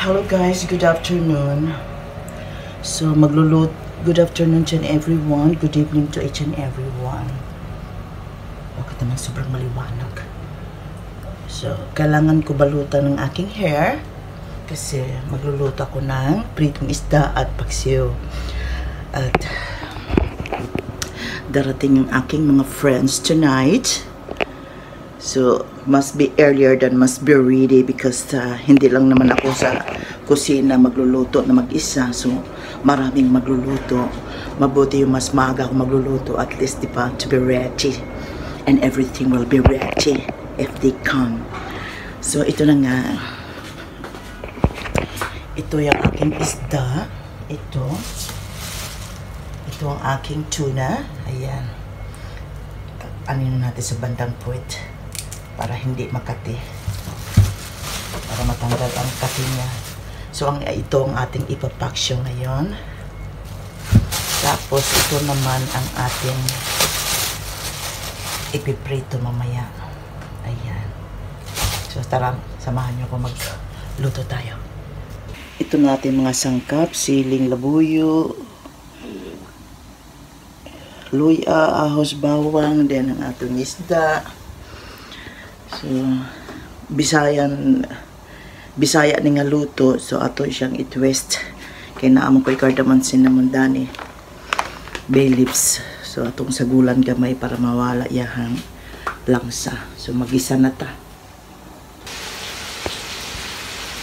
Hello guys, good afternoon. So good afternoon to everyone. Good evening to each and everyone. Bakit naman sobrang maliwanag? So, kailangan ko balutan ng aking hair kasi magluluto ako ng pritong isda at paksiw. At darating yung aking mga friends tonight. So, must be earlier than must be ready because hindi lang naman ako sa kusina magluluto na mag-isa. So, maraming magluluto. Mabuti yung mas maaga ako magluluto, at least, diba, to be ready. And everything will be ready if they come. So, ito na nga. Ito yung aking isda. Ito ang aking tuna. Ayan. Anin natin sa bandang puwet para hindi makati, para matanggal ang kati niya. So ito ang ating ipapaksyo ngayon. Tapos ito naman ang ating ipiprito mamaya. Ayan. So tara, samahan niyo ko magluto tayo. Ito natin mga sangkap: siling labuyo, luya, ahos, bawang, then ang ating isda. So, Bisaya ni nga luto. So, ato siyang i-twist. Kaya naamon ko cardamom, cinnamon, dani, bay leaves. So, atong sagulan gamay para mawala yahang langsa. So, magisa na ta.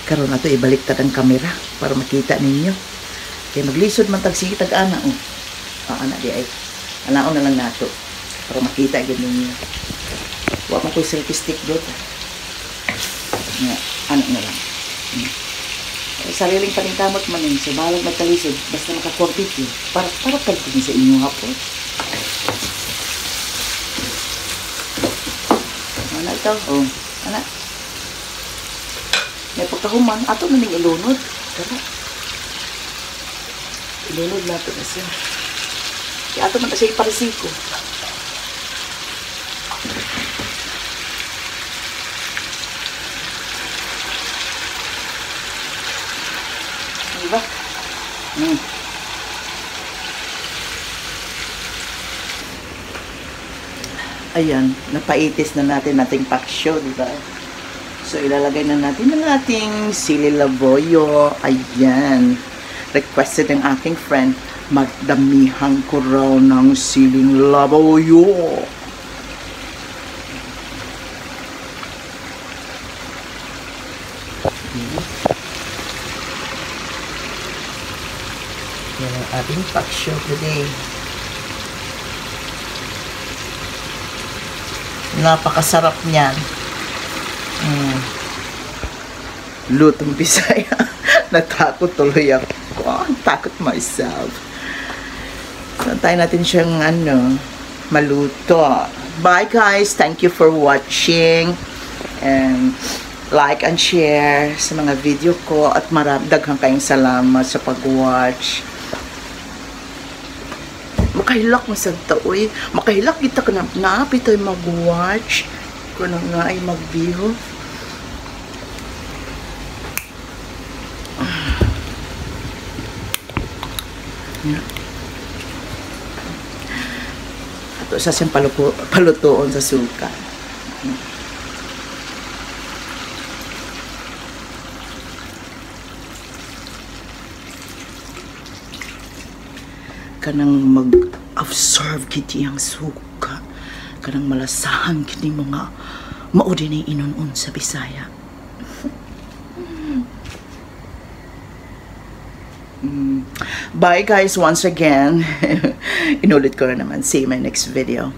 Karon ato ibaliktad ang kamera para makita ninyo. Kaya maglisod man tag sige tag-ana. Ana di ay. Anaon na lang nato para makita gid ninyo. Wa man ko selfie stick dot. Ano na lang. Sariling paningkamot man yun. So, balag magkalisod. Basta makakompit yun. Para kalpun sa inyo hapon. Ano ito? Oh, ano? May pagkahuman. Ato na ning ilunod. Tara. Ilunod nato na siya. Kaya ato man na siya iparisiko. Diba? Ayan, napaitis na natin ating paksyo, diba? So, ilalagay na natin ang ating sili laboyo. Ayan. Requested ng aking friend, magdamihan ko raw ng siling laboyo. Yan ang ating paksyo today. Napakasarap niyan. Lutong Bisaya. Natakot tuloy ako. Takot myself. So, tayo natin siyang maluto. Bye guys. Thank you for watching. And like and share sa mga video ko. At daghang kayong salamat sa pag-watch. Makahilak mo sa taoy. Makahilak kita ka na naapit ay mag-watch. Kung nga ay mag-view. Ato sa siyang palutoon sa suka. Kanang mag-absorb kiti ang suka, kanang malasahan kiti mga maudi na inunon sa Bisaya. Bye guys once again. Inulit ko na naman. See you in my next video.